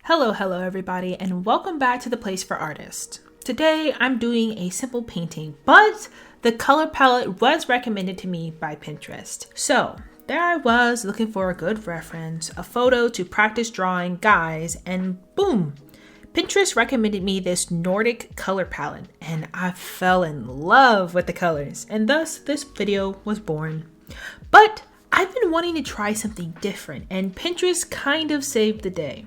Hello everybody, and welcome back to the Place for Artists. Today I'm doing a simple painting, but the color palette was recommended to me by Pinterest. So there I was looking for a good reference, a photo to practice drawing, guys, and boom! Pinterest recommended me this Nordic color palette, and I fell in love with the colors, and thus this video was born. But I've been wanting to try something different, and Pinterest kind of saved the day.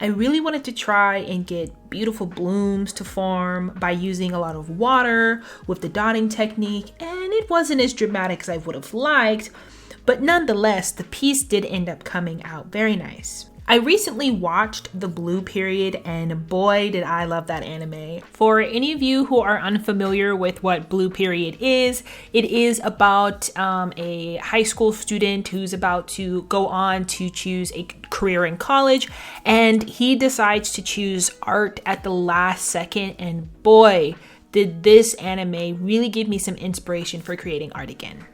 I really wanted to try and get beautiful blooms to form by using a lot of water with the dotting technique, and it wasn't as dramatic as I would have liked, but nonetheless, the piece did end up coming out very nice. I recently watched The Blue Period, and boy did I love that anime. For any of you who are unfamiliar with what Blue Period is, it is about a high school student who's about to go on to choose a career in college, and he decides to choose art at the last second, and boy, did this anime really give me some inspiration for creating art again.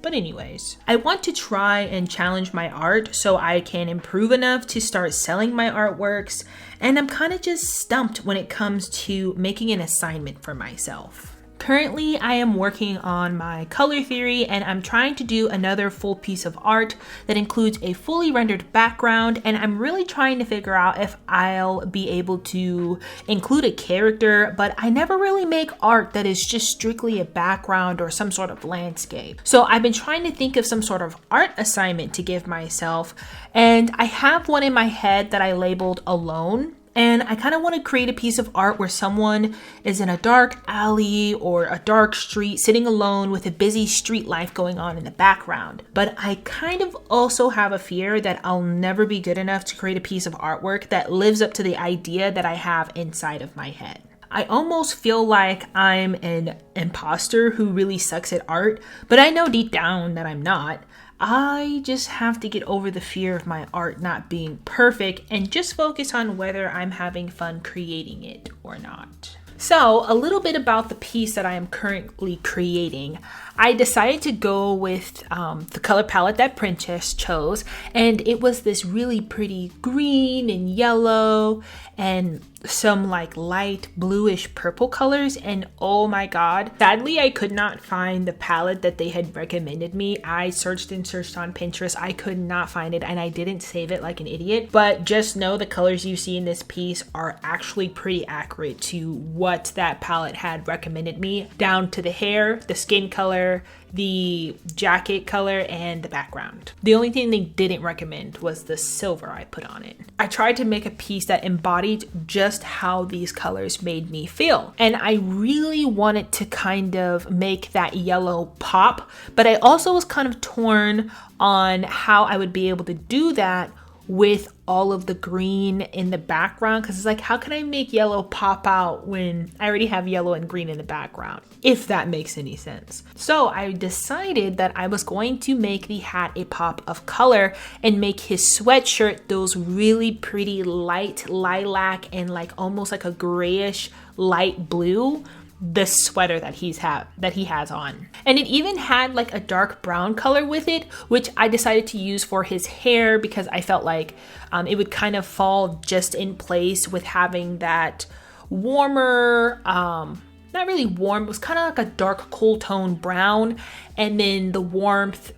But anyways, I want to try and challenge my art so I can improve enough to start selling my artworks, and I'm kind of just stumped when it comes to making an assignment for myself. Currently, I am working on my color theory, and I'm trying to do another full piece of art that includes a fully rendered background, and I'm really trying to figure out if I'll be able to include a character, but I never really make art that is just strictly a background or some sort of landscape. So I've been trying to think of some sort of art assignment to give myself, and I have one in my head that I labeled Alone. And I kind of want to create a piece of art where someone is in a dark alley or a dark street sitting alone with a busy street life going on in the background. But I kind of also have a fear that I'll never be good enough to create a piece of artwork that lives up to the idea that I have inside of my head. I almost feel like I'm an imposter who really sucks at art, but I know deep down that I'm not. I just have to get over the fear of my art not being perfect and just focus on whether I'm having fun creating it or not. So a little bit about the piece that I am currently creating. I decided to go with the color palette that Pinterest chose, and it was this really pretty green and yellow and some like light bluish purple colors, and oh my god, sadly I could not find the palette that they had recommended me. I searched and searched on Pinterest, I could not find it, and I didn't save it like an idiot. But just know the colors you see in this piece are actually pretty accurate to what that palette had recommended me, down to the hair, the skin color, the jacket color, and the background. The only thing they didn't recommend was the silver I put on it. I tried to make a piece that embodied just how these colors made me feel, and I really wanted to kind of make that yellow pop, but I also was kind of torn on how I would be able to do that with all of the green in the background, because it's like, how can I make yellow pop out when I already have yellow and green in the background, if that makes any sense. So I decided that I was going to make the hat a pop of color and make his sweatshirt those really pretty light lilac and like almost like a grayish light blue, the sweater that he has on. And it even had like a dark brown color with it, which I decided to use for his hair because I felt like it would kind of fall just in place with having that warmer, not really warm, it was kind of like a dark cool tone brown, and then the warmth,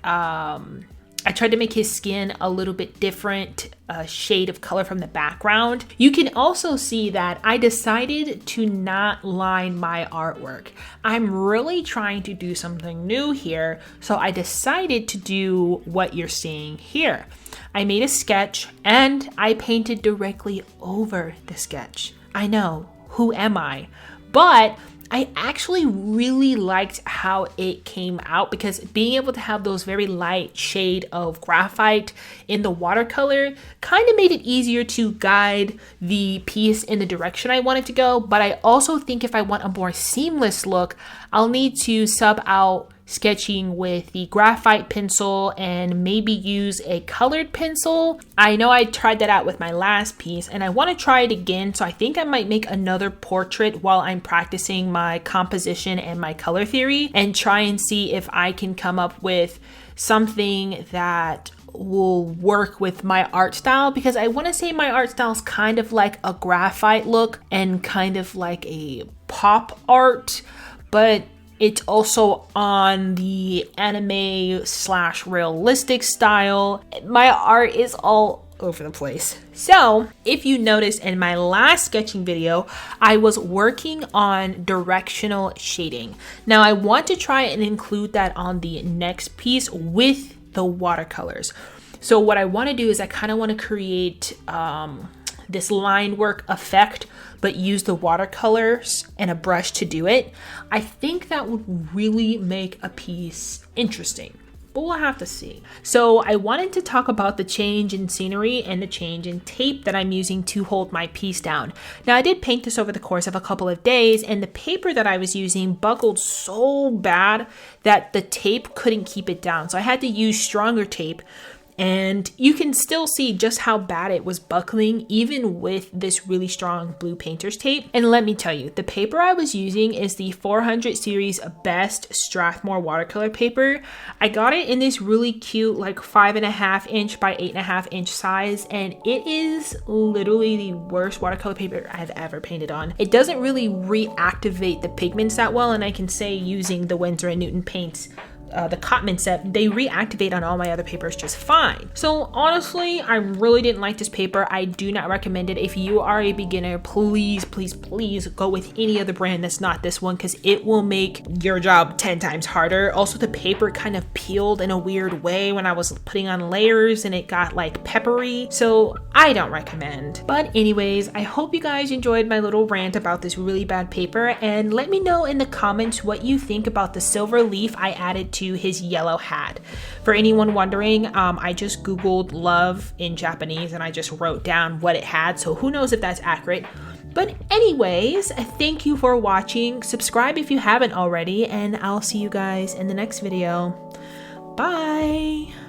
I tried to make his skin a little bit different, shade of color from the background. You can also see that I decided to not line my artwork. I'm really trying to do something new here, so I decided to do what you're seeing here. I made a sketch and I painted directly over the sketch. I know, who am I? But I actually really liked how it came out, because being able to have those very light shade of graphite in the watercolor kind of made it easier to guide the piece in the direction I wanted to go. But I also think if I want a more seamless look, I'll need to sub out sketching with the graphite pencil and maybe use a colored pencil. I know I tried that out with my last piece and I want to try it again, so I think I might make another portrait while I'm practicing my composition and my color theory and try and see if I can come up with something that will work with my art style, because I want to say my art style is kind of like a graphite look and kind of like a pop art, but it's also on the anime / realistic style. My art is all over the place. So if you noticed in my last sketching video, I was working on directional shading. Now I want to try and include that on the next piece with the watercolors. So what I want to do is I kind of want to create this line work effect, but use the watercolors and a brush to do it. I think that would really make a piece interesting, but we'll have to see. So I wanted to talk about the change in scenery and the change in tape that I'm using to hold my piece down. Now I did paint this over the course of a couple of days, and the paper that I was using buckled so bad that the tape couldn't keep it down. So I had to use stronger tape. And you can still see just how bad it was buckling even with this really strong blue painter's tape. And let me tell you, the paper I was using is the 400 series best Strathmore watercolor paper. I got it in this really cute like 5.5 inch by 8.5 inch size, and it is literally the worst watercolor paper I've ever painted on. It doesn't really reactivate the pigments that well, and I can say using the Winsor and Newton paints, the Cotman set, they reactivate on all my other papers just fine. So honestly, I really didn't like this paper. I do not recommend it. If you are a beginner, please, please, please go with any other brand that's not this one, because it will make your job 10 times harder. Also, the paper kind of peeled in a weird way when I was putting on layers, and it got like peppery. So I don't recommend. But anyways, I hope you guys enjoyed my little rant about this really bad paper, and let me know in the comments what you think about the silver leaf I added to his yellow hat. For anyone wondering, I just Googled love in Japanese and I just wrote down what it had, so who knows if that's accurate. But anyways, thank you for watching. Subscribe if you haven't already, and I'll see you guys in the next video. Bye!